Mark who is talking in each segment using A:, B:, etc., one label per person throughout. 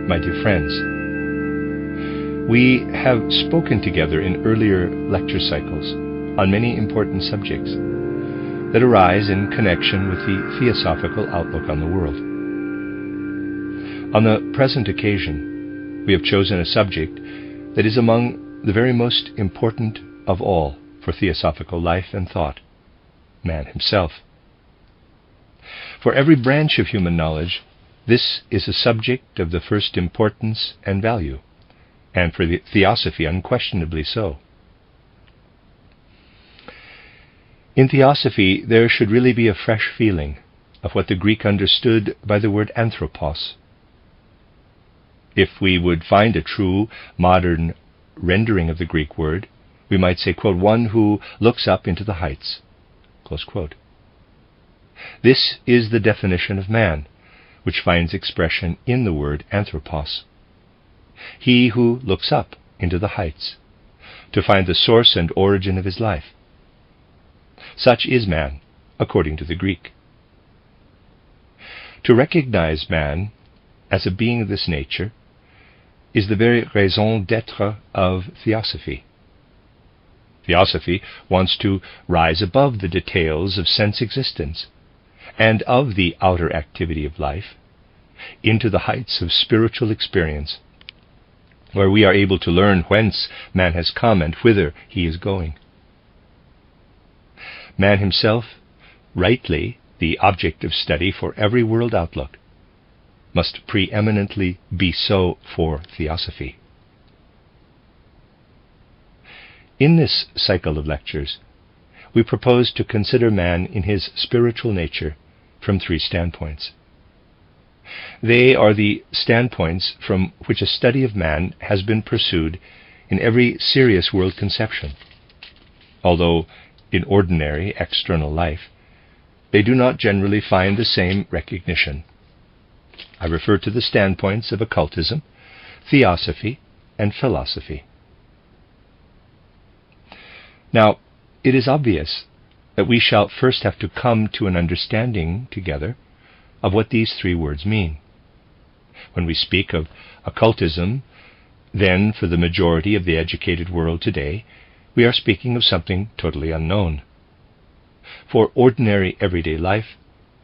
A: my dear friends. We have spoken together in earlier lecture cycles on many important subjects that arise in connection with the theosophical outlook on the world. On the present occasion, we have chosen a subject that is among the very most important of all for theosophical life and thought, man himself. For every branch of human knowledge, this is a subject of the first importance and value, and for the theosophy unquestionably so. In theosophy, there should really be a fresh feeling of what the Greek understood by the word anthropos. If we would find a true modern rendering of the Greek word, we might say, quote, one who looks up into the heights, close quote. This is the definition of man, which finds expression in the word anthropos. He who looks up into the heights to find the source and origin of his life. Such is man, according to the Greek. To recognize man as a being of this nature is the very raison d'être of theosophy. Theosophy wants to rise above the details of sense existence and of the outer activity of life into the heights of spiritual experience, where we are able to learn whence man has come and whither he is going. Man himself, rightly the object of study for every world outlook, must preeminently be so for theosophy. In this cycle of lectures, we propose to consider man in his spiritual nature from three standpoints. They are the standpoints from which a study of man has been pursued in every serious world conception, although in ordinary external life they do not generally find the same recognition. I refer to the standpoints of occultism, theosophy, and philosophy. Now, it is obvious that we shall first have to come to an understanding together of what these three words mean. When we speak of occultism, then for the majority of the educated world today, we are speaking of something totally unknown. For ordinary everyday life,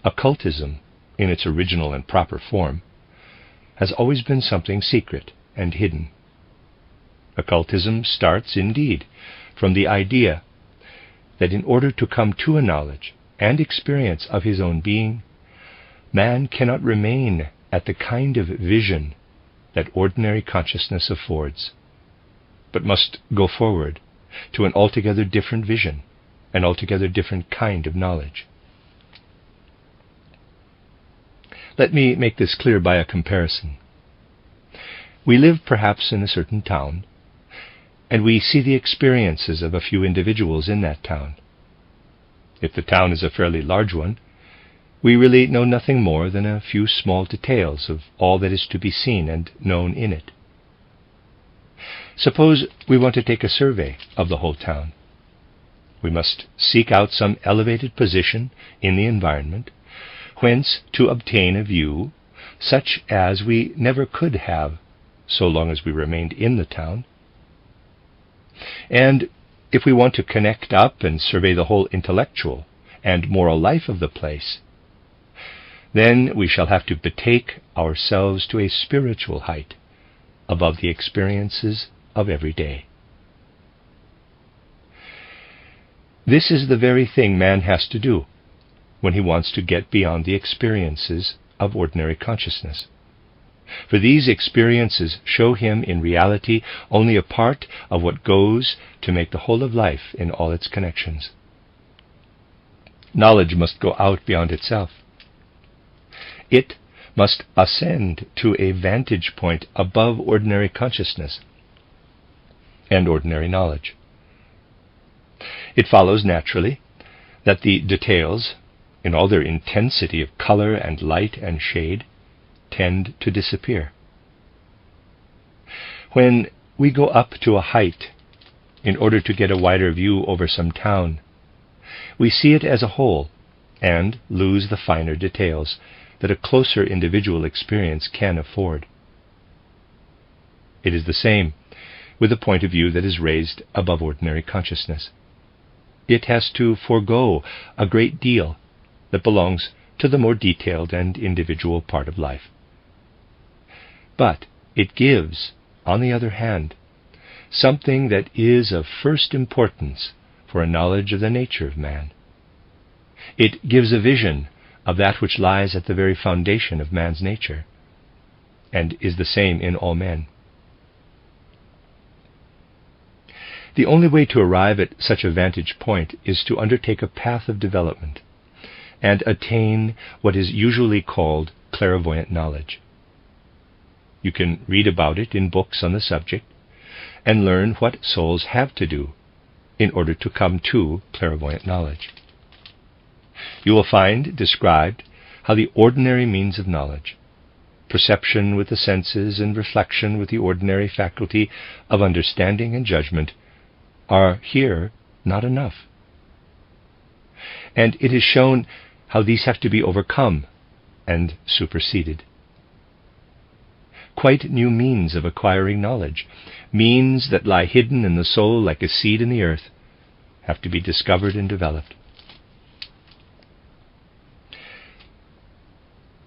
A: occultism, in its original and proper form, has always been something secret and hidden. Occultism starts, indeed, from the idea that in order to come to a knowledge and experience of his own being, man cannot remain at the kind of vision that ordinary consciousness affords, but must go forward to an altogether different vision, an altogether different kind of knowledge. Let me make this clear by a comparison. We live perhaps in a certain town, and we see the experiences of a few individuals in that town. If the town is a fairly large one, we really know nothing more than a few small details of all that is to be seen and known in it. Suppose we want to take a survey of the whole town. We must seek out some elevated position in the environment, whence to obtain a view such as we never could have so long as we remained in the town. And if we want to connect up and survey the whole intellectual and moral life of the place, then we shall have to betake ourselves to a spiritual height above the experiences of every day. This is the very thing man has to do when he wants to get beyond the experiences of ordinary consciousness. For these experiences show him in reality only a part of what goes to make the whole of life in all its connections. Knowledge must go out beyond itself. It must ascend to a vantage point above ordinary consciousness and ordinary knowledge. It follows naturally that the details, in all their intensity of color and light and shade, tend to disappear. When we go up to a height in order to get a wider view over some town, we see it as a whole and lose the finer details that a closer individual experience can afford. It is the same with a point of view that is raised above ordinary consciousness. It has to forego a great deal that belongs to the more detailed and individual part of life. But it gives, on the other hand, something that is of first importance for a knowledge of the nature of man. It gives a vision of that which lies at the very foundation of man's nature, and is the same in all men. The only way to arrive at such a vantage point is to undertake a path of development and attain what is usually called clairvoyant knowledge. You can read about it in books on the subject and learn what souls have to do in order to come to clairvoyant knowledge. You will find described how the ordinary means of knowledge, perception with the senses and reflection with the ordinary faculty of understanding and judgment, are here not enough. And it is shown how these have to be overcome and superseded. Quite new means of acquiring knowledge, means that lie hidden in the soul like a seed in the earth, have to be discovered and developed.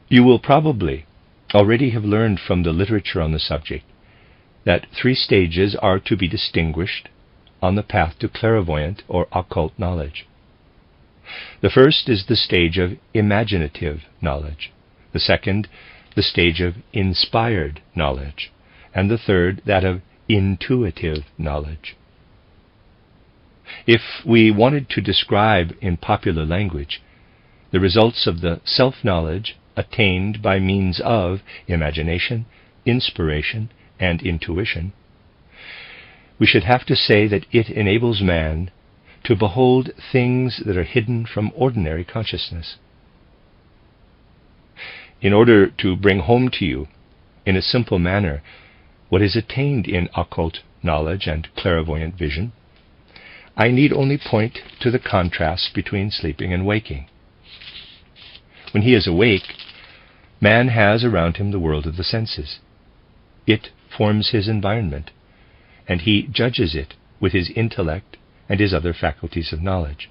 A: You will probably already have learned from the literature on the subject that 3 stages are to be distinguished on the path to clairvoyant or occult knowledge. The first is the stage of imaginative knowledge, the second, the stage of inspired knowledge, and the third, that of intuitive knowledge. If we wanted to describe in popular language the results of the self-knowledge attained by means of imagination, inspiration, and intuition, we should have to say that it enables man to behold things that are hidden from ordinary consciousness. In order to bring home to you, in a simple manner, what is attained in occult knowledge and clairvoyant vision, I need only point to the contrast between sleeping and waking. When he is awake, man has around him the world of the senses. It forms his environment, and he judges it with his intellect and his other faculties of knowledge.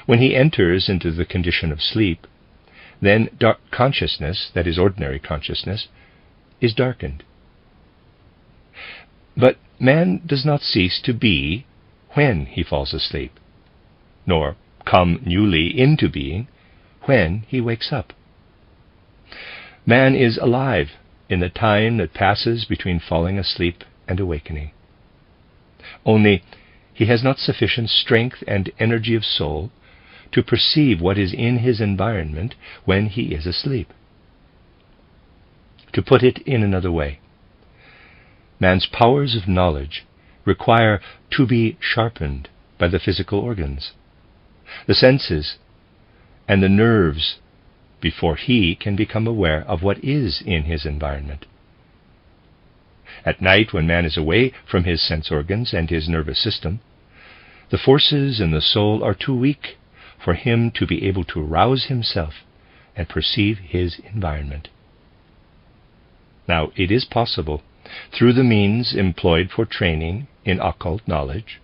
A: When he enters into the condition of sleep, then dark consciousness, that is ordinary consciousness, is darkened. But man does not cease to be when he falls asleep, nor come newly into being when he wakes up. Man is alive in the time that passes between falling asleep and awakening. Only he has not sufficient strength and energy of soul to perceive what is in his environment when he is asleep. To put it in another way, man's powers of knowledge require to be sharpened by the physical organs, the senses, and the nerves before he can become aware of what is in his environment. At night, when man is away from his sense organs and his nervous system, the forces in the soul are too weak for him to be able to arouse himself and perceive his environment. Now, it is possible, through the means employed for training in occult knowledge,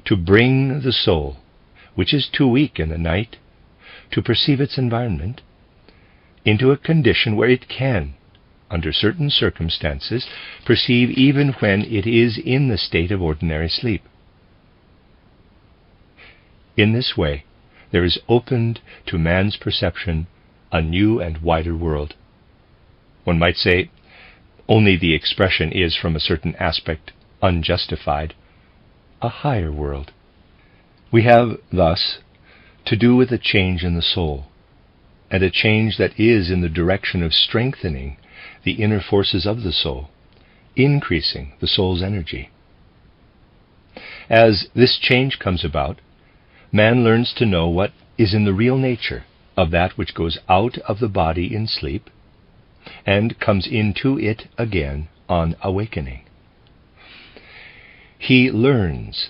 A: to bring the soul, which is too weak in the night to perceive its environment, into a condition where it can, under certain circumstances, perceive even when it is in the state of ordinary sleep. In this way, there is opened to man's perception a new and wider world. One might say, only the expression is from a certain aspect unjustified, a higher world. We have, thus, to do with a change in the soul, and a change that is in the direction of strengthening the inner forces of the soul, increasing the soul's energy. As this change comes about, man learns to know what is in the real nature of that which goes out of the body in sleep and comes into it again on awakening. He learns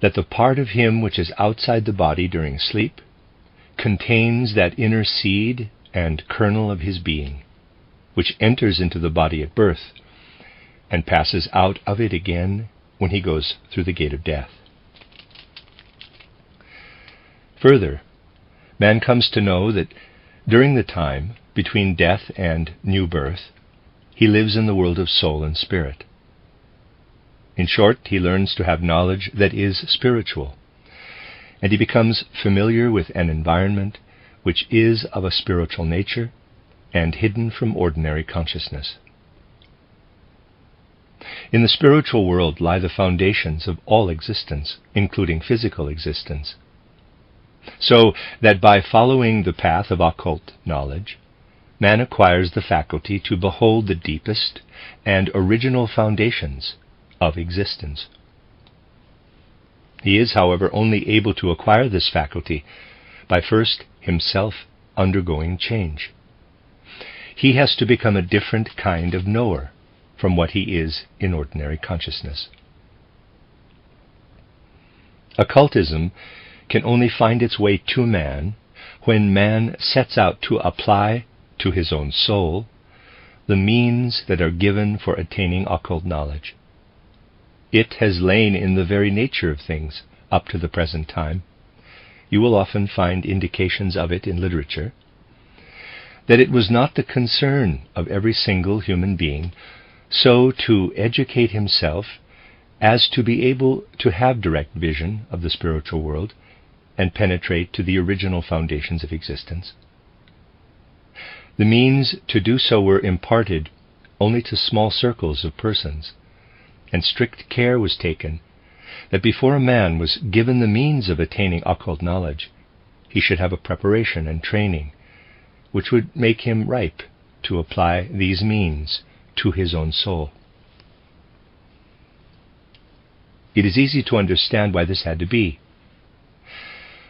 A: that the part of him which is outside the body during sleep contains that inner seed and kernel of his being, which enters into the body at birth, and passes out of it again when he goes through the gate of death. Further, man comes to know that during the time between death and new birth, he lives in the world of soul and spirit. In short, he learns to have knowledge that is spiritual, and he becomes familiar with an environment which is of a spiritual nature and hidden from ordinary consciousness. In the spiritual world lie the foundations of all existence, including physical existence. So that by following the path of occult knowledge, man acquires the faculty to behold the deepest and original foundations of existence. He is, however, only able to acquire this faculty by first himself undergoing change. He has to become a different kind of knower from what he is in ordinary consciousness. Occultism can only find its way to man when man sets out to apply to his own soul the means that are given for attaining occult knowledge. It has lain in the very nature of things up to the present time. You will often find indications of it in literature, that it was not the concern of every single human being so to educate himself as to be able to have direct vision of the spiritual world and penetrate to the original foundations of existence. The means to do so were imparted only to small circles of persons, and strict care was taken that before a man was given the means of attaining occult knowledge, he should have a preparation and training which would make him ripe to apply these means to his own soul. It is easy to understand why this had to be.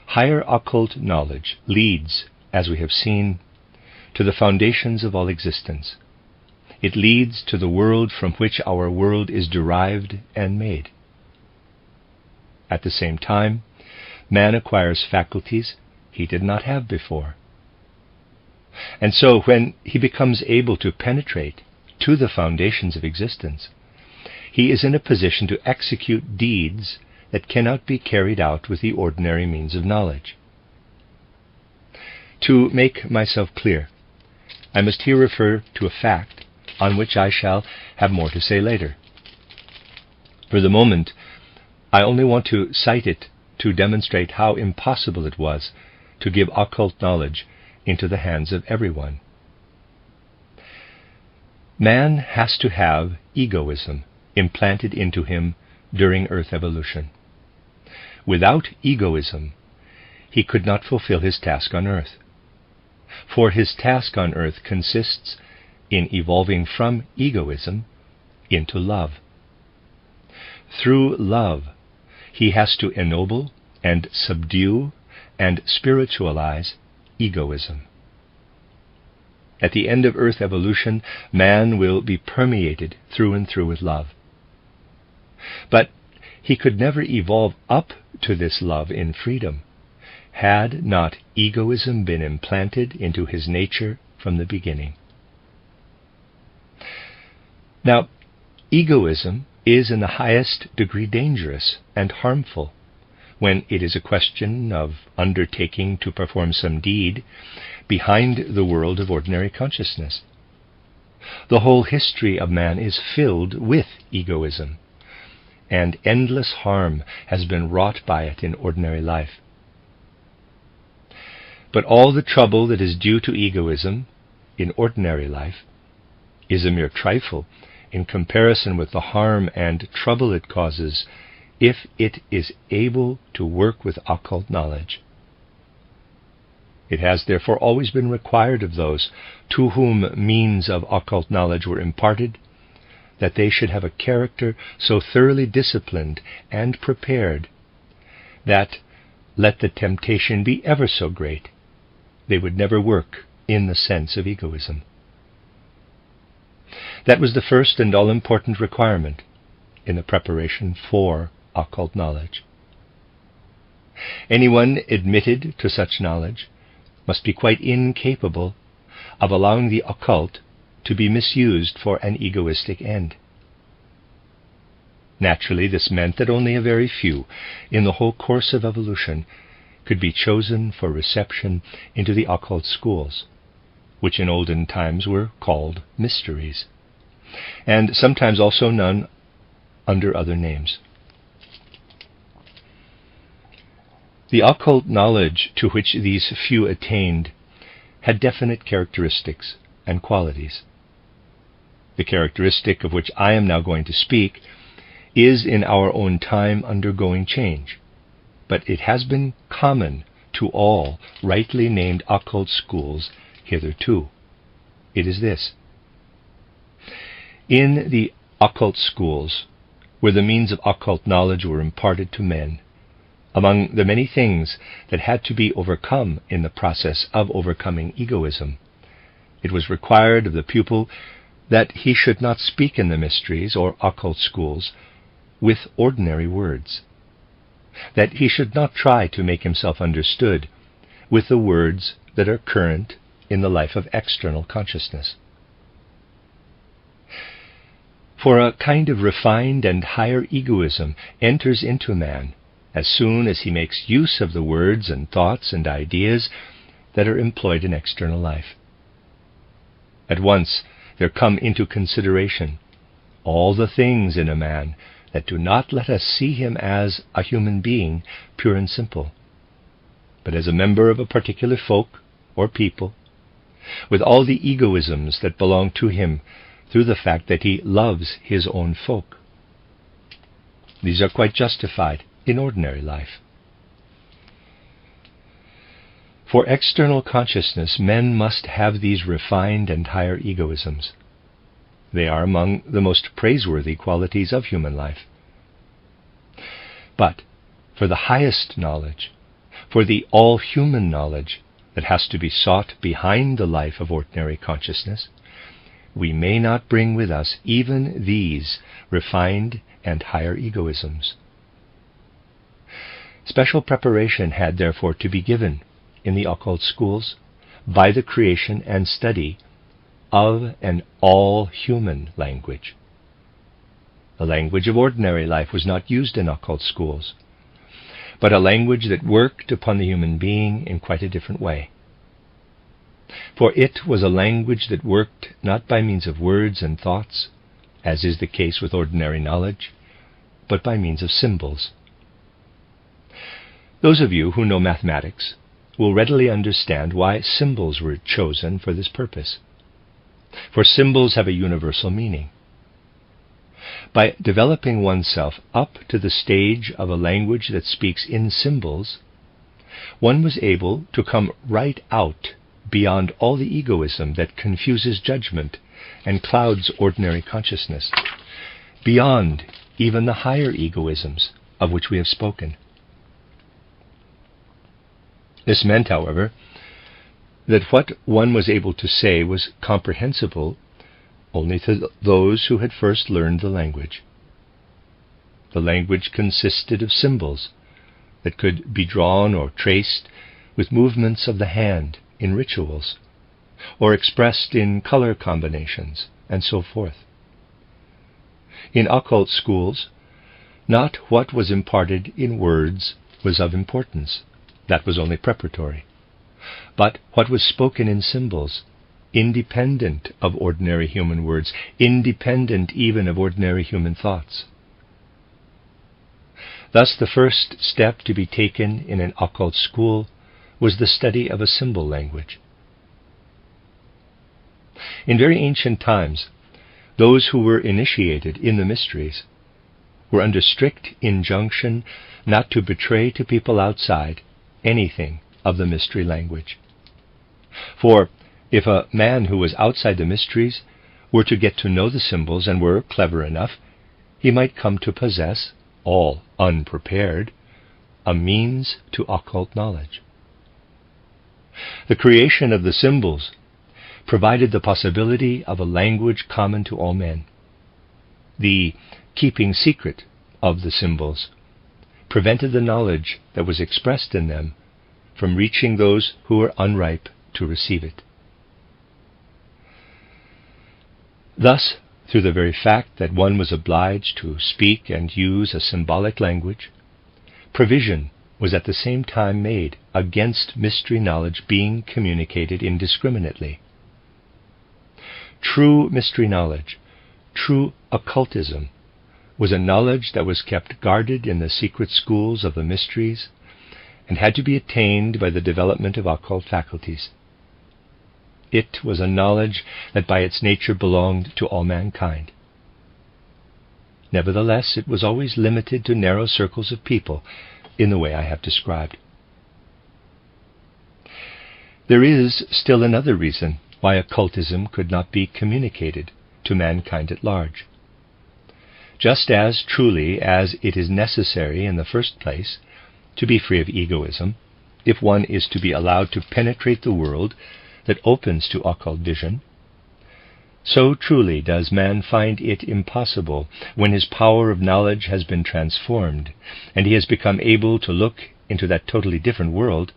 A: Higher occult knowledge leads, as we have seen, to the foundations of all existence. It leads to the world from which our world is derived and made. At the same time, man acquires faculties he did not have before. And so when he becomes able to penetrate to the foundations of existence, he is in a position to execute deeds that cannot be carried out with the ordinary means of knowledge. To make myself clear, I must here refer to a fact on which I shall have more to say later. For the moment, I only want to cite it to demonstrate how impossible it was to give occult knowledge into the hands of everyone. Man has to have egoism implanted into him during Earth evolution. Without egoism, he could not fulfill his task on Earth. For his task on Earth consists in evolving from egoism into love. Through love, he has to ennoble and subdue and spiritualize egoism. At the end of Earth evolution, man will be permeated through and through with love. But he could never evolve up to this love in freedom had not egoism been implanted into his nature from the beginning. Now, egoism is in the highest degree dangerous and harmful when it is a question of undertaking to perform some deed behind the world of ordinary consciousness. The whole history of man is filled with egoism, and endless harm has been wrought by it in ordinary life. But all the trouble that is due to egoism in ordinary life is a mere trifle in comparison with the harm and trouble it causes if it is able to work with occult knowledge. It has therefore always been required of those to whom means of occult knowledge were imparted that they should have a character so thoroughly disciplined and prepared that, let the temptation be ever so great, they would never work in the sense of egoism. That was the first and all-important requirement in the preparation for occult knowledge. Anyone admitted to such knowledge must be quite incapable of allowing the occult to be misused for an egoistic end. Naturally, this meant that only a very few, in the whole course of evolution, could be chosen for reception into the occult schools, which in olden times were called mysteries, and sometimes also known under other names. The occult knowledge to which these few attained had definite characteristics and qualities. The characteristic of which I am now going to speak is in our own time undergoing change, but it has been common to all rightly named occult schools hitherto. It is this. In the occult schools, where the means of occult knowledge were imparted to men, among the many things that had to be overcome in the process of overcoming egoism, it was required of the pupil that he should not speak in the mysteries or occult schools with ordinary words, that he should not try to make himself understood with the words that are current in the life of external consciousness. For a kind of refined and higher egoism enters into man as soon as he makes use of the words and thoughts and ideas that are employed in external life. At once there come into consideration all the things in a man that do not let us see him as a human being, pure and simple, but as a member of a particular folk or people, with all the egoisms that belong to him through the fact that he loves his own folk. These are quite justified in ordinary life. For external consciousness, men must have these refined and higher egoisms. They are among the most praiseworthy qualities of human life. But for the highest knowledge, for the all-human knowledge that has to be sought behind the life of ordinary consciousness, we may not bring with us even these refined and higher egoisms. Special preparation had therefore to be given in the occult schools by the creation and study of an all-human language. The language of ordinary life was not used in occult schools, but a language that worked upon the human being in quite a different way. For it was a language that worked not by means of words and thoughts, as is the case with ordinary knowledge, but by means of symbols. Those of you who know mathematics will readily understand why symbols were chosen for this purpose. For symbols have a universal meaning. By developing oneself up to the stage of a language that speaks in symbols, one was able to come right out beyond all the egoism that confuses judgment and clouds ordinary consciousness, beyond even the higher egoisms of which we have spoken. This meant, however, that what one was able to say was comprehensible only to those who had first learned the language. The language consisted of symbols that could be drawn or traced with movements of the hand in rituals, or expressed in color combinations, and so forth. In occult schools, not what was imparted in words was of importance. That was only preparatory. But what was spoken in symbols, independent of ordinary human words, independent even of ordinary human thoughts. Thus the first step to be taken in an occult school was the study of a symbol language. In very ancient times, those who were initiated in the mysteries were under strict injunction not to betray to people outside anything of the mystery language. For if a man who was outside the mysteries were to get to know the symbols and were clever enough, he might come to possess, all unprepared, a means to occult knowledge. The creation of the symbols provided the possibility of a language common to all men. The keeping secret of the symbols prevented the knowledge that was expressed in them from reaching those who were unripe to receive it. Thus, through the very fact that one was obliged to speak and use a symbolic language, provision was at the same time made against mystery knowledge being communicated indiscriminately. True mystery knowledge, true occultism, was a knowledge that was kept guarded in the secret schools of the mysteries and had to be attained by the development of occult faculties. It was a knowledge that by its nature belonged to all mankind. Nevertheless, it was always limited to narrow circles of people in the way I have described. There is still another reason why occultism could not be communicated to mankind at large. Just as truly as it is necessary in the first place to be free of egoism, if one is to be allowed to penetrate the world that opens to occult vision, so truly does man find it impossible, when his power of knowledge has been transformed and he has become able to look into that totally different world,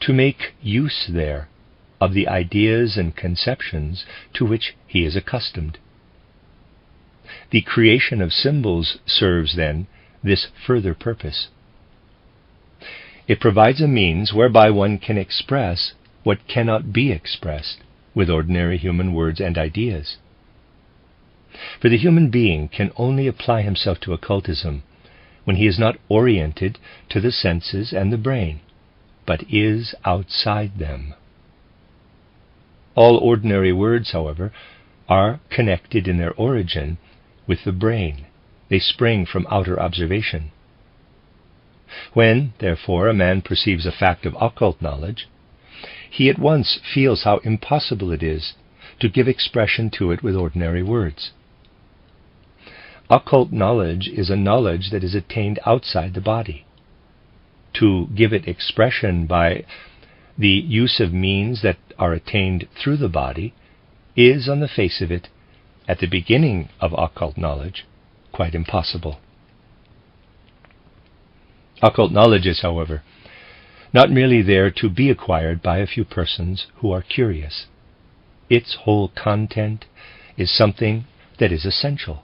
A: to make use there of the ideas and conceptions to which he is accustomed. The creation of symbols serves, then, this further purpose. It provides a means whereby one can express what cannot be expressed with ordinary human words and ideas. For the human being can only apply himself to occultism when he is not oriented to the senses and the brain, but is outside them. All ordinary words, however, are connected in their origin with the brain. They spring from outer observation. When, therefore, a man perceives a fact of occult knowledge, he at once feels how impossible it is to give expression to it with ordinary words. Occult knowledge is a knowledge that is attained outside the body. To give it expression by the use of means that are attained through the body is, on the face of it, at the beginning of occult knowledge, quite impossible. Occult knowledge is, however, not merely there to be acquired by a few persons who are curious. Its whole content is something that is essential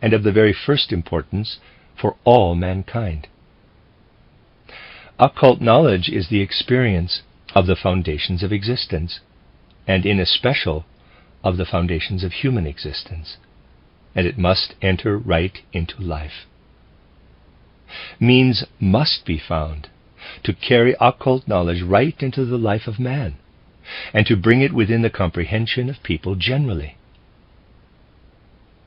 A: and of the very first importance for all mankind. Occult knowledge is the experience of the foundations of existence, and in especial of the foundations of human existence, and it must enter right into life. Means must be found to carry occult knowledge right into the life of man, and to bring it within the comprehension of people generally.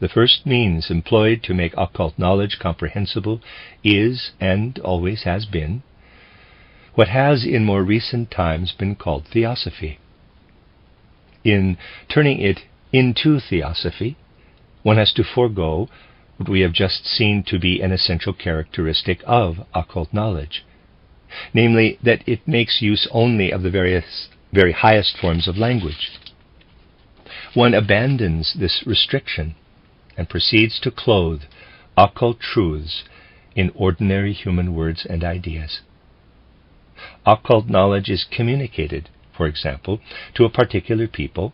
A: The first means employed to make occult knowledge comprehensible is, and always has been, what has in more recent times been called theosophy. In turning it into theosophy, one has to forego what we have just seen to be an essential characteristic of occult knowledge, namely that it makes use only of the very highest forms of language. One abandons this restriction and proceeds to clothe occult truths in ordinary human words and ideas. Occult knowledge is communicated, for example, to a particular people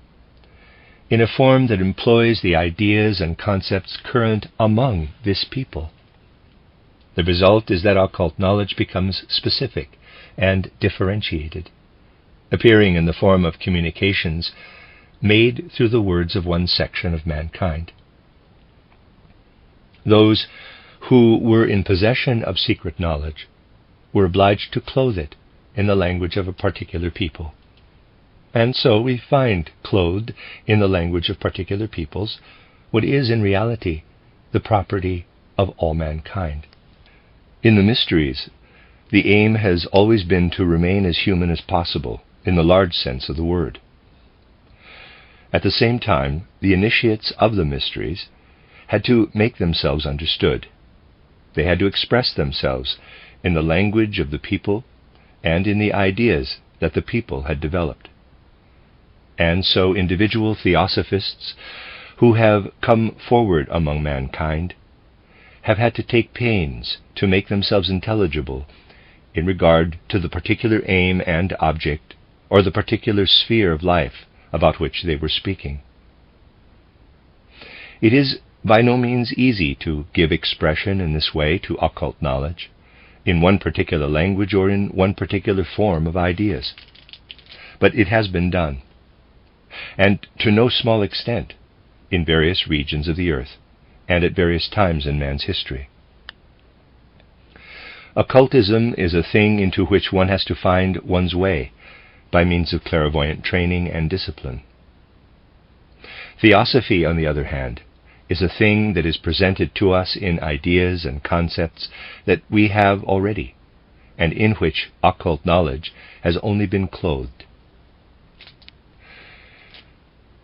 A: in a form that employs the ideas and concepts current among this people. The result is that occult knowledge becomes specific and differentiated, appearing in the form of communications made through the words of one section of mankind. Those who were in possession of secret knowledge were obliged to clothe it in the language of a particular people. And so we find clothed in the language of particular peoples what is in reality the property of all mankind. In the mysteries, the aim has always been to remain as human as possible in the large sense of the word. At the same time, the initiates of the mysteries had to make themselves understood. They had to express themselves in the language of the people and in the ideas that the people had developed. And so individual theosophists who have come forward among mankind have had to take pains to make themselves intelligible in regard to the particular aim and object or the particular sphere of life about which they were speaking. It is by no means easy to give expression in this way to occult knowledge, in one particular language or in one particular form of ideas. But it has been done, and to no small extent, in various regions of the earth, and at various times in man's history. Occultism is a thing into which one has to find one's way by means of clairvoyant training and discipline. Theosophy, on the other hand, is a thing that is presented to us in ideas and concepts that we have already, and in which occult knowledge has only been clothed.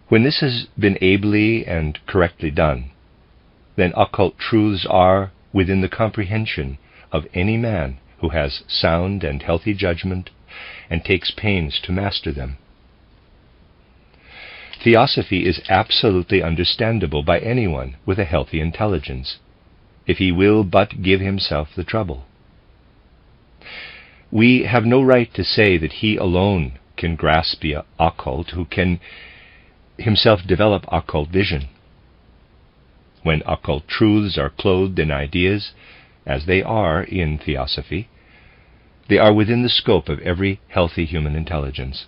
A: When this has been ably and correctly done, then occult truths are within the comprehension of any man who has sound and healthy judgment and takes pains to master them. Theosophy is absolutely understandable by anyone with a healthy intelligence, if he will but give himself the trouble. We have no right to say that he alone can grasp the occult who can himself develop occult vision. When occult truths are clothed in ideas, as they are in Theosophy, they are within the scope of every healthy human intelligence.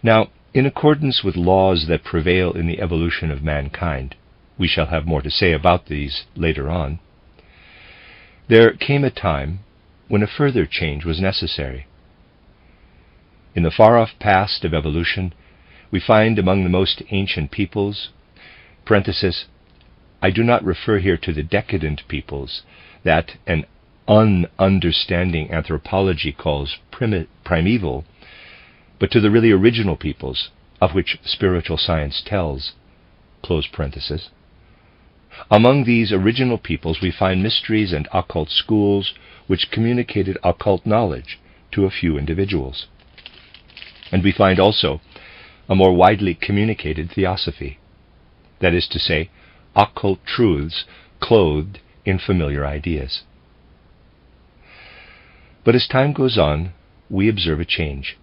A: Now, in accordance with laws that prevail in the evolution of mankind, we shall have more to say about these later on, there came a time when a further change was necessary. In the far-off past of evolution, we find among the most ancient peoples, parenthesis, I do not refer here to the decadent peoples that an ununderstanding anthropology calls primeval, but to the really original peoples of which spiritual science tells, close parenthesis. Among these original peoples we find mysteries and occult schools which communicated occult knowledge to a few individuals. And we find also a more widely communicated theosophy, that is to say, occult truths clothed in familiar ideas. But as time goes on, we observe a change.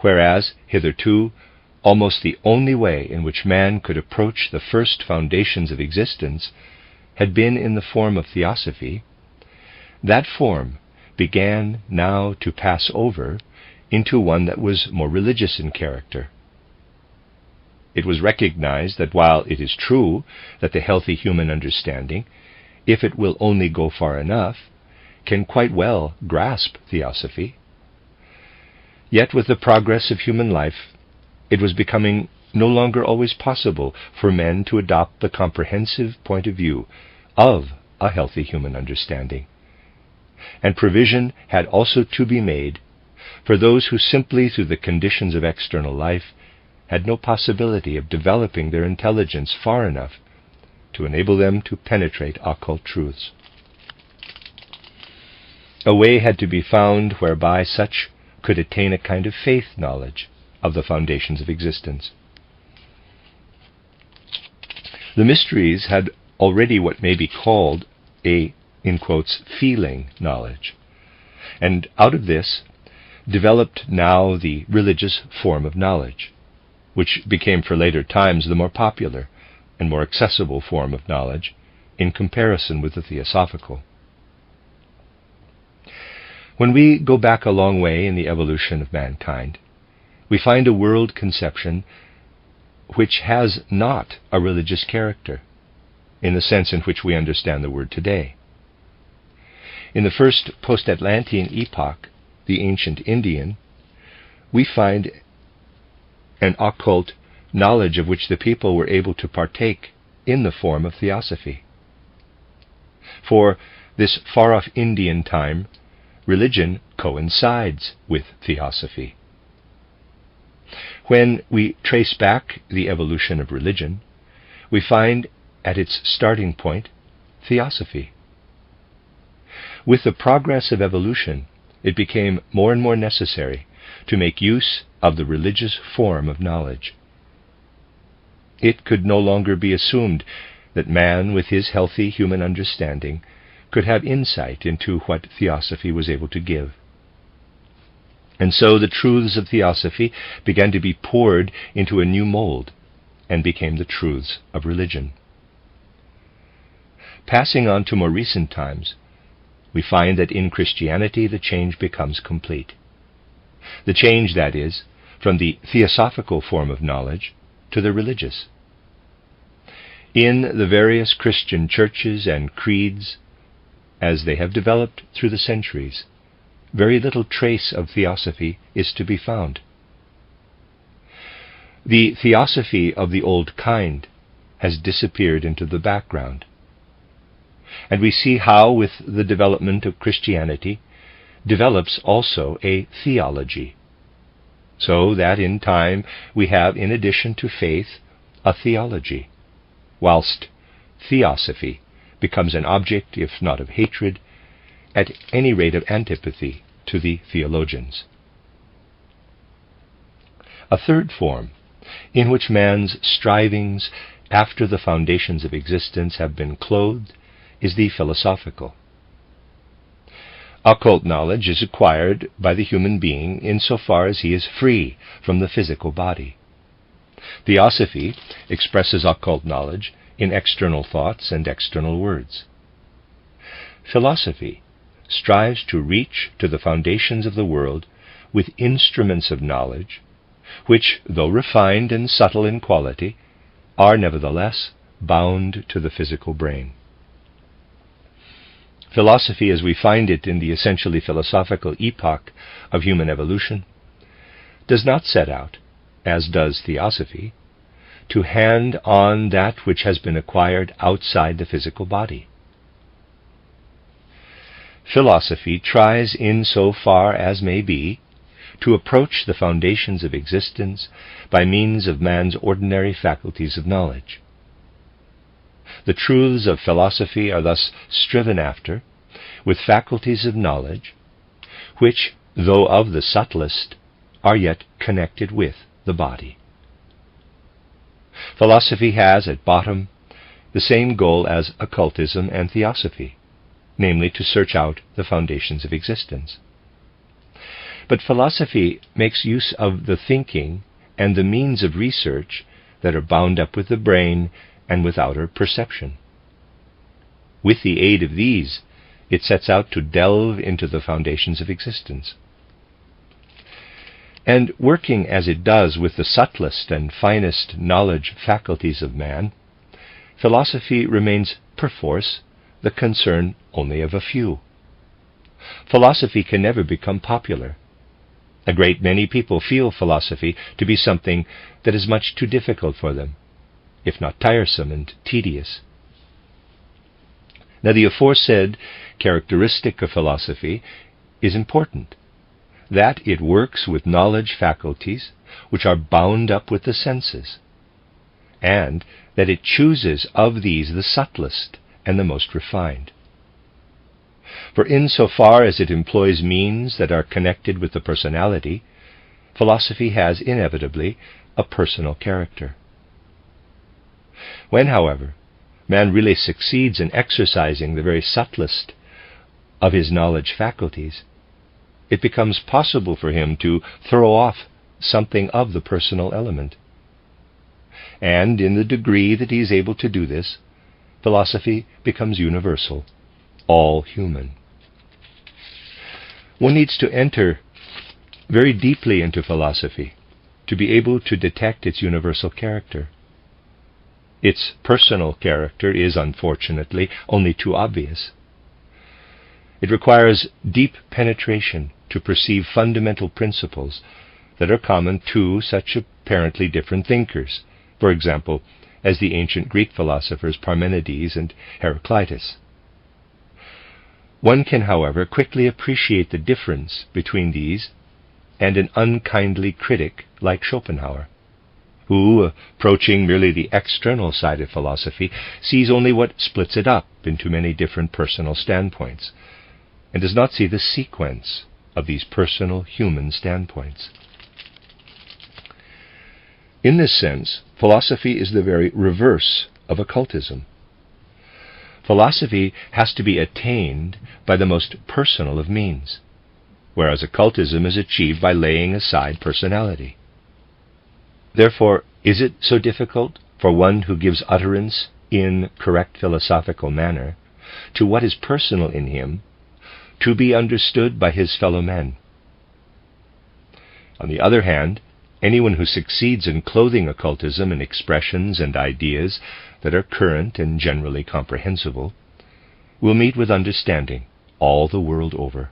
A: Whereas, hitherto, almost the only way in which man could approach the first foundations of existence had been in the form of theosophy, that form began now to pass over into one that was more religious in character. It was recognized that while it is true that the healthy human understanding, if it will only go far enough, can quite well grasp theosophy, yet with the progress of human life, it was becoming no longer always possible for men to adopt the comprehensive point of view of a healthy human understanding. And provision had also to be made for those who simply through the conditions of external life had no possibility of developing their intelligence far enough to enable them to penetrate occult truths. A way had to be found whereby such could attain a kind of faith knowledge of the foundations of existence. The mysteries had already what may be called a, in quotes, feeling knowledge, and out of this developed now the religious form of knowledge, which became for later times the more popular and more accessible form of knowledge in comparison with the theosophical. When we go back a long way in the evolution of mankind, we find a world conception which has not a religious character, in the sense in which we understand the word today. In the first post-Atlantean epoch, the ancient Indian, we find an occult knowledge of which the people were able to partake in the form of theosophy. For this far-off Indian time, religion coincides with theosophy. When we trace back the evolution of religion, we find at its starting point theosophy. With the progress of evolution, it became more and more necessary to make use of the religious form of knowledge. It could no longer be assumed that man, with his healthy human understanding, could have insight into what theosophy was able to give. And so the truths of theosophy began to be poured into a new mold, and became the truths of religion. Passing on to more recent times, we find that in Christianity the change becomes complete. The change, that is, from the theosophical form of knowledge to the religious. In the various Christian churches and creeds, as they have developed through the centuries, very little trace of theosophy is to be found. The theosophy of the old kind has disappeared into the background. And we see how, with the development of Christianity, develops also a theology, so that in time we have, in addition to faith, a theology, whilst theosophy becomes an object, if not of hatred, at any rate of antipathy to the theologians. A third form, in which man's strivings after the foundations of existence have been clothed, is the philosophical. Occult knowledge is acquired by the human being insofar as he is free from the physical body. Theosophy expresses occult knowledge in external thoughts and external words. Philosophy strives to reach to the foundations of the world with instruments of knowledge, which, though refined and subtle in quality, are nevertheless bound to the physical brain. Philosophy, as we find it in the essentially philosophical epoch of human evolution, does not set out, as does theosophy, to hand on that which has been acquired outside the physical body. Philosophy tries, in so far as may be, to approach the foundations of existence by means of man's ordinary faculties of knowledge. The truths of philosophy are thus striven after with faculties of knowledge, which, though of the subtlest, are yet connected with the body. Philosophy has, at bottom, the same goal as occultism and theosophy, namely to search out the foundations of existence. But philosophy makes use of the thinking and the means of research that are bound up with the brain and with outer perception. With the aid of these, it sets out to delve into the foundations of existence. And working as it does with the subtlest and finest knowledge faculties of man, philosophy remains perforce the concern only of a few. Philosophy can never become popular. A great many people feel philosophy to be something that is much too difficult for them, if not tiresome and tedious. Now, the aforesaid characteristic of philosophy is important, that it works with knowledge faculties which are bound up with the senses, and that it chooses of these the subtlest and the most refined. For insofar as it employs means that are connected with the personality, philosophy has inevitably a personal character. When, however, man really succeeds in exercising the very subtlest of his knowledge faculties, it becomes possible for him to throw off something of the personal element. And in the degree that he is able to do this, philosophy becomes universal, all human. One needs to enter very deeply into philosophy to be able to detect its universal character. Its personal character is, unfortunately, only too obvious. It requires deep penetration to perceive fundamental principles that are common to such apparently different thinkers, for example, as the ancient Greek philosophers Parmenides and Heraclitus. One can, however, quickly appreciate the difference between these and an unkindly critic like Schopenhauer, who, approaching merely the external side of philosophy, sees only what splits it up into many different personal standpoints, and does not see the sequence of these personal human standpoints. In this sense, philosophy is the very reverse of occultism. Philosophy has to be attained by the most personal of means, whereas occultism is achieved by laying aside personality. Therefore, Is it so difficult for one who gives utterance in correct philosophical manner to what is personal in him to be understood by his fellow men? On the other hand, anyone who succeeds in clothing occultism in expressions and ideas that are current and generally comprehensible will meet with understanding all the world over.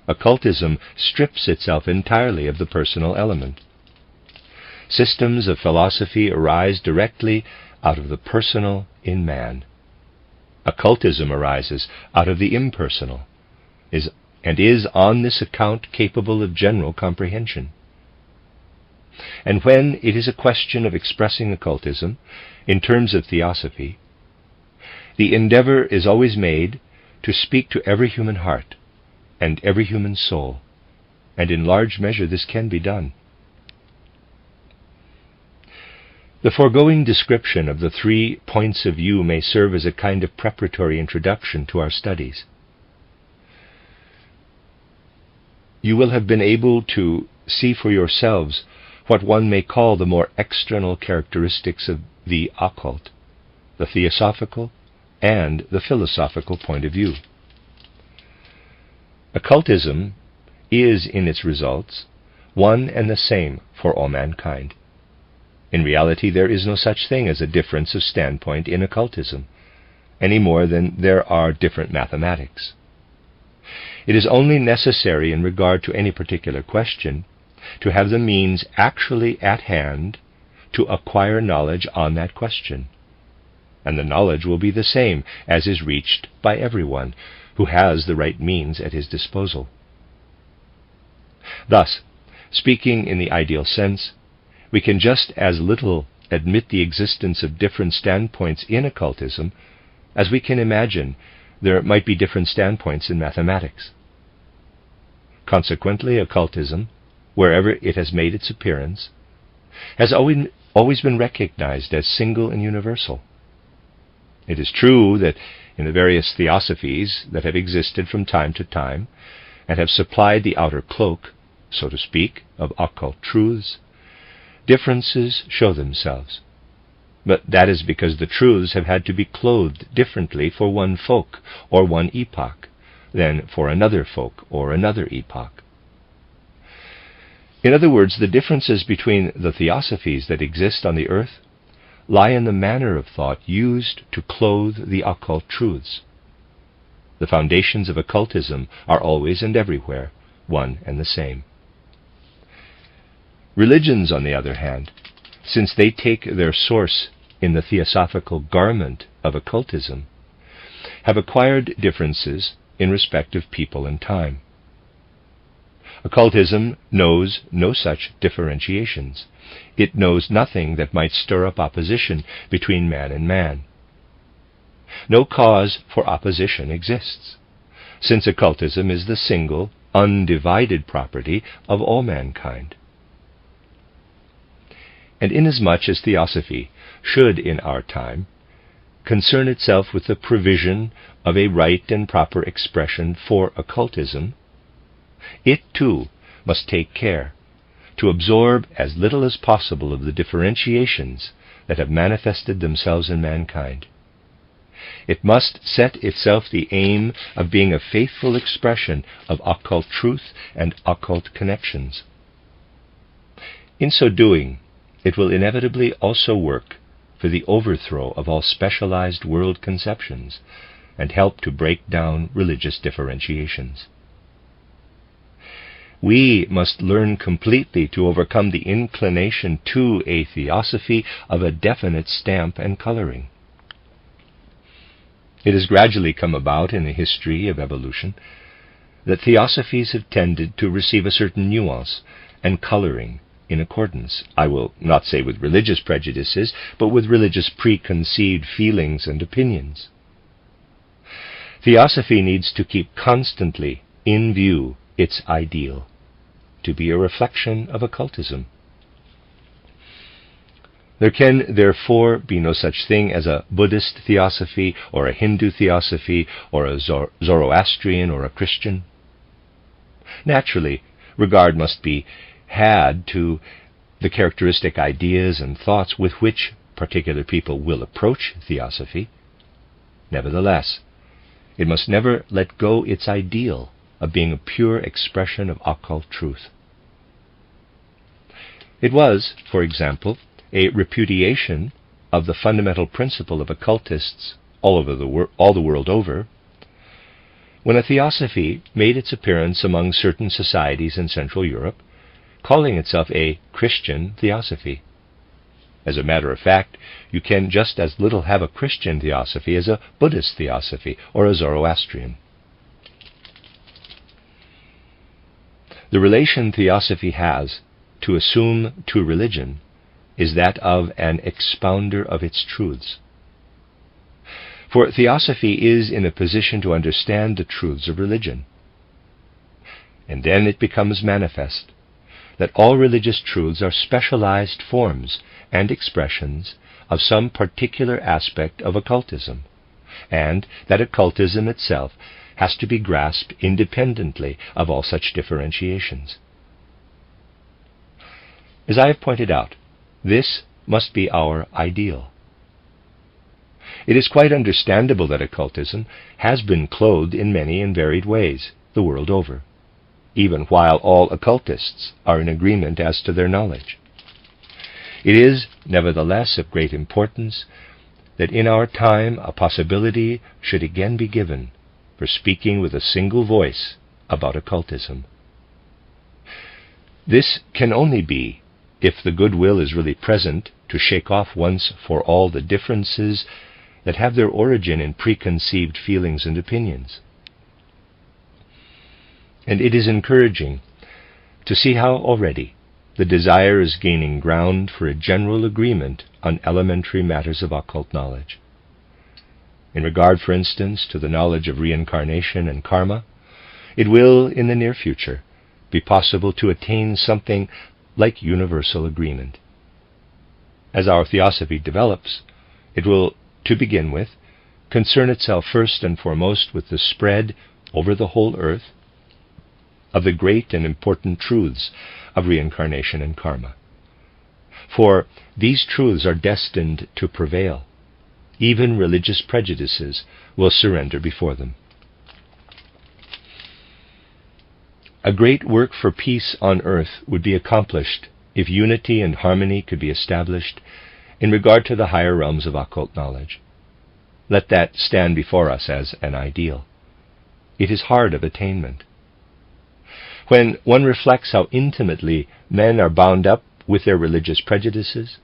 A: Occultism strips itself entirely of the personal element. Systems of philosophy arise directly out of the personal in man. Occultism arises out of the impersonal, and is on this account capable of general comprehension. And when it is a question of expressing occultism in terms of theosophy, the endeavor is always made to speak to every human heart and every human soul, and in large measure this can be done. The foregoing description of the 3 points of view may serve as a kind of preparatory introduction to our studies. You will have been able to see for yourselves what one may call the more external characteristics of the occult, the theosophical and the philosophical point of view. Occultism is, in its results, one and the same for all mankind. In reality, there is no such thing as a difference of standpoint in occultism, any more than there are different mathematics. It is only necessary in regard to any particular question to have the means actually at hand to acquire knowledge on that question, and the knowledge will be the same as is reached by everyone who has the right means at his disposal. Thus, speaking in the ideal sense, we can just as little admit the existence of different standpoints in occultism as we can imagine there might be different standpoints in mathematics. Consequently, occultism, wherever it has made its appearance, has always been recognized as single and universal. It is true that in the various theosophies that have existed from time to time and have supplied the outer cloak, so to speak, of occult truths, differences show themselves. But that is because the truths have had to be clothed differently for one folk or one epoch than for another folk or another epoch. In other words, the differences between the theosophies that exist on the earth lie in the manner of thought used to clothe the occult truths. The foundations of occultism are always and everywhere one and the same. Religions, on the other hand, since they take their source in the theosophical garment of occultism, have acquired differences in respect of people and time. Occultism knows no such differentiations. It knows nothing that might stir up opposition between man and man. No cause for opposition exists, since occultism is the single, undivided property of all mankind. And inasmuch as theosophy should, in our time, concern itself with the provision of a right and proper expression for occultism, it too must take care to absorb as little as possible of the differentiations that have manifested themselves in mankind. It must set itself the aim of being a faithful expression of occult truth and occult connections. In so doing, it will inevitably also work for the overthrow of all specialized world conceptions and help to break down religious differentiations. We must learn completely to overcome the inclination to a theosophy of a definite stamp and coloring. It has gradually come about in the history of evolution that theosophies have tended to receive a certain nuance and coloring in accordance, I will not say with religious prejudices, but with religious preconceived feelings and opinions. Theosophy needs to keep constantly in view its ideal, to be a reflection of occultism. There can therefore be no such thing as a Buddhist theosophy or a Hindu theosophy or a Zoroastrian or a Christian. Naturally, regard must be had to the characteristic ideas and thoughts with which particular people will approach theosophy, nevertheless, it must never let go its ideal of being a pure expression of occult truth. It was, for example, a repudiation of the fundamental principle of occultists all the world over, when a theosophy made its appearance among certain societies in Central Europe, calling itself a Christian theosophy. As a matter of fact, you can just as little have a Christian theosophy as a Buddhist theosophy or a Zoroastrian. The relation theosophy has to assume to religion is that of an expounder of its truths. For theosophy is in a position to understand the truths of religion. And then it becomes manifest that all religious truths are specialized forms and expressions of some particular aspect of occultism, and that occultism itself has to be grasped independently of all such differentiations. As I have pointed out, this must be our ideal. It is quite understandable that occultism has been clothed in many and varied ways the world over, even while all occultists are in agreement as to their knowledge. It is, nevertheless, of great importance that in our time a possibility should again be given for speaking with a single voice about occultism. This can only be if the goodwill is really present to shake off once for all the differences that have their origin in preconceived feelings and opinions. And it is encouraging to see how already the desire is gaining ground for a general agreement on elementary matters of occult knowledge. In regard, for instance, to the knowledge of reincarnation and karma, it will, in the near future, be possible to attain something like universal agreement. As our theosophy develops, it will, to begin with, concern itself first and foremost with the spread over the whole earth of the great and important truths of reincarnation and karma. For these truths are destined to prevail. Even religious prejudices will surrender before them. A great work for peace on earth would be accomplished if unity and harmony could be established in regard to the higher realms of occult knowledge. Let that stand before us as an ideal. It is hard of attainment. When one reflects how intimately men are bound up with their religious prejudices,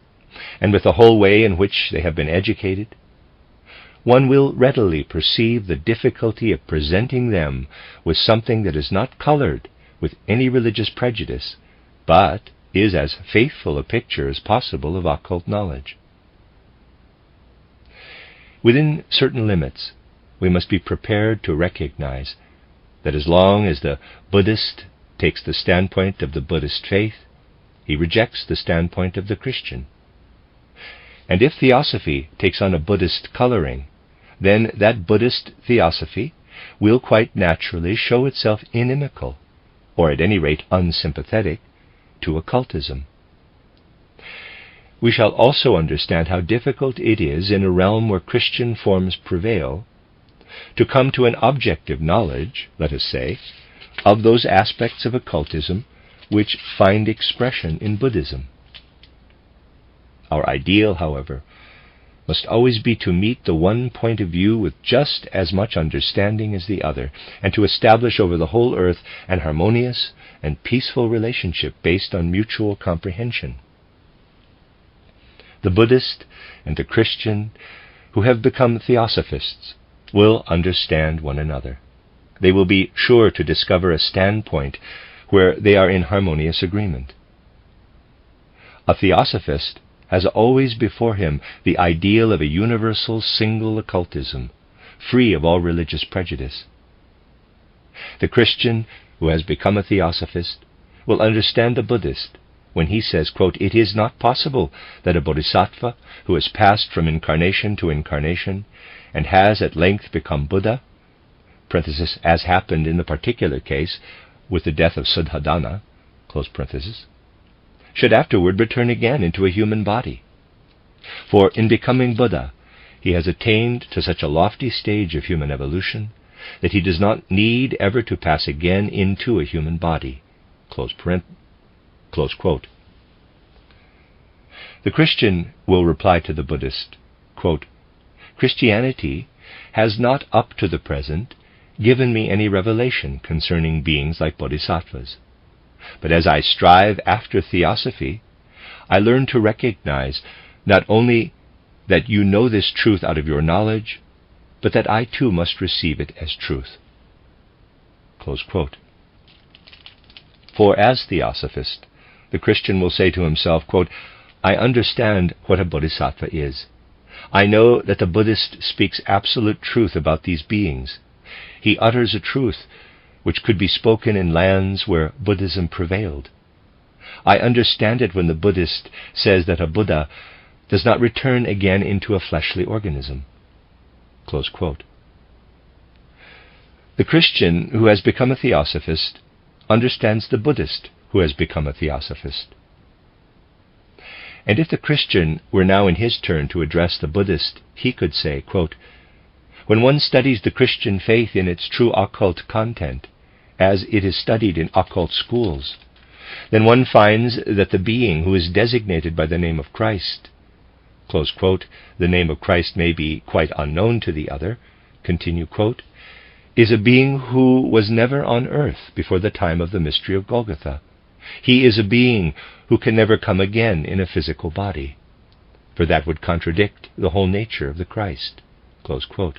A: and with the whole way in which they have been educated, one will readily perceive the difficulty of presenting them with something that is not colored with any religious prejudice, but is as faithful a picture as possible of occult knowledge. Within certain limits, we must be prepared to recognize that as long as the Buddhist takes the standpoint of the Buddhist faith, he rejects the standpoint of the Christian. And if theosophy takes on a Buddhist coloring, then that Buddhist theosophy will quite naturally show itself inimical, or at any rate unsympathetic, to occultism. We shall also understand how difficult it is in a realm where Christian forms prevail to come to an objective knowledge, let us say, of those aspects of occultism which find expression in Buddhism. Our ideal, however, must always be to meet the one point of view with just as much understanding as the other, and to establish over the whole earth an harmonious and peaceful relationship based on mutual comprehension. The Buddhist and the Christian who have become theosophists will understand one another. They will be sure to discover a standpoint where they are in harmonious agreement. A theosophist has always before him the ideal of a universal single occultism, free of all religious prejudice. The Christian who has become a theosophist will understand the Buddhist when he says, quote, "It is not possible that a bodhisattva who has passed from incarnation to incarnation and has at length become Buddha," parenthesis, as happened in the particular case with the death of Suddhodana, close parenthesis, should afterward return again into a human body. For in becoming Buddha, he has attained to such a lofty stage of human evolution that he does not need ever to pass again into a human body." Close quote. The Christian will reply to the Buddhist, quote, "Christianity has not up to the present given me any revelation concerning beings like bodhisattvas. But as I strive after theosophy, I learn to recognize not only that you know this truth out of your knowledge, but that I too must receive it as truth." Close quote. For as theosophist, the Christian will say to himself, quote, "I understand what a bodhisattva is. I know that the Buddhist speaks absolute truth about these beings. He utters a truth which could be spoken in lands where Buddhism prevailed. I understand it when the Buddhist says that a Buddha does not return again into a fleshly organism." Close quote. The Christian who has become a theosophist understands the Buddhist who has become a theosophist. And if the Christian were now in his turn to address the Buddhist, he could say, quote, "When one studies the Christian faith in its true occult content, as it is studied in occult schools, then one finds that the being who is designated by the name of Christ," close quote, "the name of Christ may be quite unknown to the other," continue quote, "is a being who was never on earth before the time of the mystery of Golgotha. He is a being who can never come again in a physical body, for that would contradict the whole nature of the Christ." Close quote.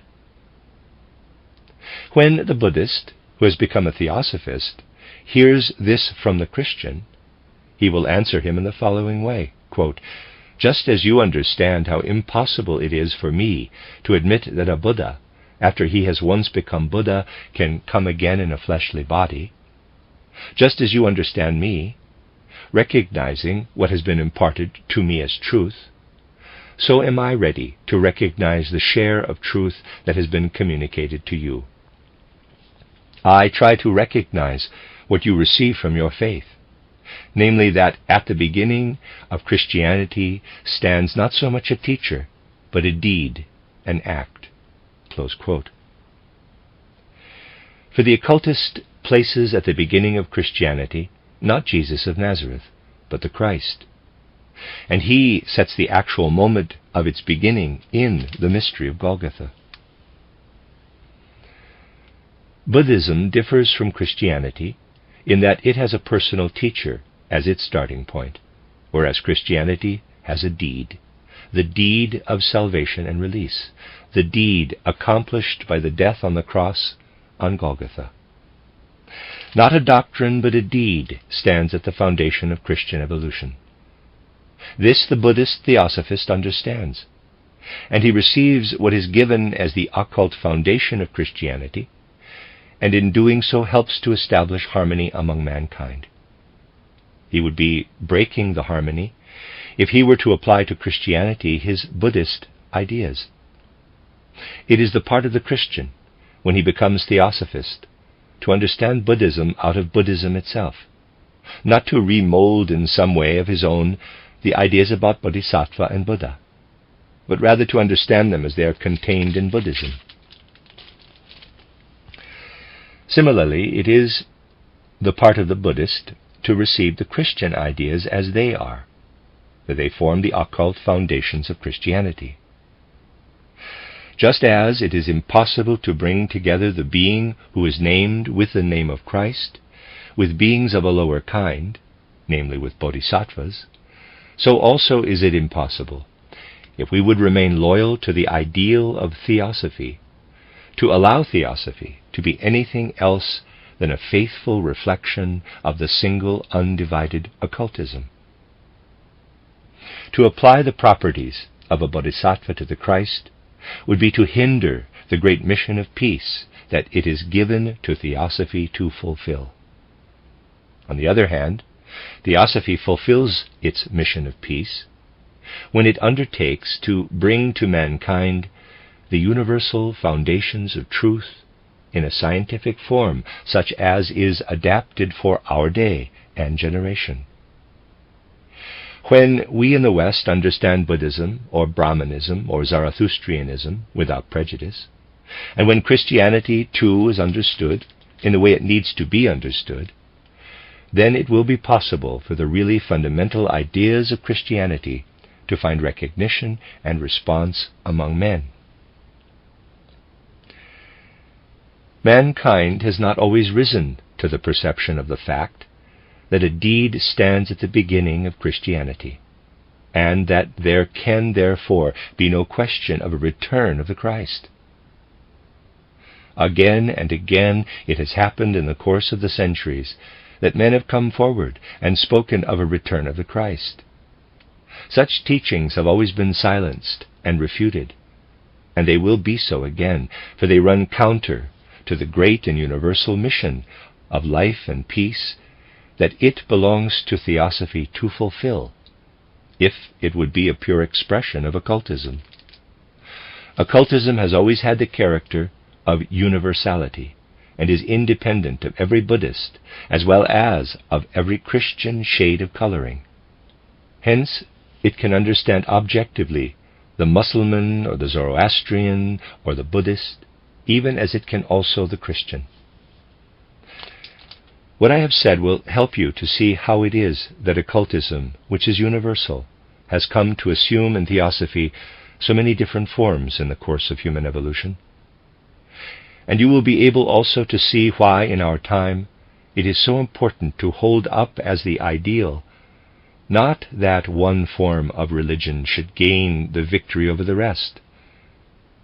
A: When the Buddhist, who has become a theosophist, hears this from the Christian, he will answer him in the following way, quote, "Just as you understand how impossible it is for me to admit that a Buddha, after he has once become Buddha, can come again in a fleshly body, just as you understand me, recognizing what has been imparted to me as truth, so am I ready to recognize the share of truth that has been communicated to you. I try to recognize what you receive from your faith, namely that at the beginning of Christianity stands not so much a teacher, but a deed, an act." Close quote. For the occultist places at the beginning of Christianity not Jesus of Nazareth, but the Christ, and he sets the actual moment of its beginning in the mystery of Golgotha. Buddhism differs from Christianity in that it has a personal teacher as its starting point, whereas Christianity has a deed, the deed of salvation and release, the deed accomplished by the death on the cross on Golgotha. Not a doctrine, but a deed stands at the foundation of Christian evolution. This the Buddhist theosophist understands, and he receives what is given as the occult foundation of Christianity, and in doing so helps to establish harmony among mankind. He would be breaking the harmony if he were to apply to Christianity his Buddhist ideas. It is the part of the Christian, when he becomes theosophist, to understand Buddhism out of Buddhism itself, not to remold in some way of his own the ideas about Bodhisattva and Buddha, but rather to understand them as they are contained in Buddhism. Similarly, it is the part of the Buddhist to receive the Christian ideas as they are, for they form the occult foundations of Christianity. Just as it is impossible to bring together the being who is named with the name of Christ with beings of a lower kind, namely with bodhisattvas, so also is it impossible, if we would remain loyal to the ideal of theosophy, to allow theosophy to be anything else than a faithful reflection of the single undivided occultism. To apply the properties of a bodhisattva to the Christ would be to hinder the great mission of peace that it is given to theosophy to fulfill. On the other hand, theosophy fulfills its mission of peace when it undertakes to bring to mankind the universal foundations of truth in a scientific form such as is adapted for our day and generation. When we in the West understand Buddhism or Brahmanism or Zarathustrianism without prejudice, and when Christianity too is understood in the way it needs to be understood, then it will be possible for the really fundamental ideas of Christianity to find recognition and response among men. Mankind has not always risen to the perception of the fact that a deed stands at the beginning of Christianity, and that there can therefore be no question of a return of the Christ. Again and again it has happened in the course of the centuries that men have come forward and spoken of a return of the Christ. Such teachings have always been silenced and refuted, and they will be so again, for they run counter to the great and universal mission of life and peace that it belongs to Theosophy to fulfill, if it would be a pure expression of occultism. Occultism has always had the character of universality, and is independent of every Buddhist, as well as of every Christian shade of coloring. Hence, it can understand objectively the Mussulman or the Zoroastrian or the Buddhist, even as it can also the Christian. What I have said will help you to see how it is that occultism, which is universal, has come to assume in Theosophy so many different forms in the course of human evolution. And you will be able also to see why in our time it is so important to hold up as the ideal not that one form of religion should gain the victory over the rest,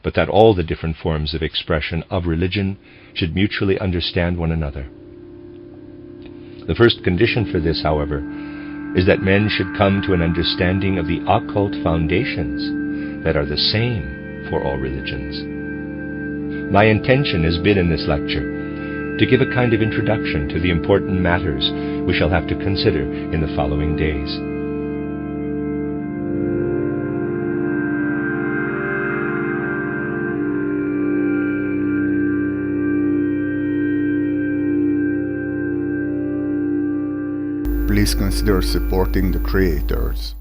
A: but that all the different forms of expression of religion should mutually understand one another. The first condition for this, however, is that men should come to an understanding of the occult foundations that are the same for all religions. My intention has been in this lecture to give a kind of introduction to the important matters we shall have to consider in the following days.
B: Please consider supporting the creators.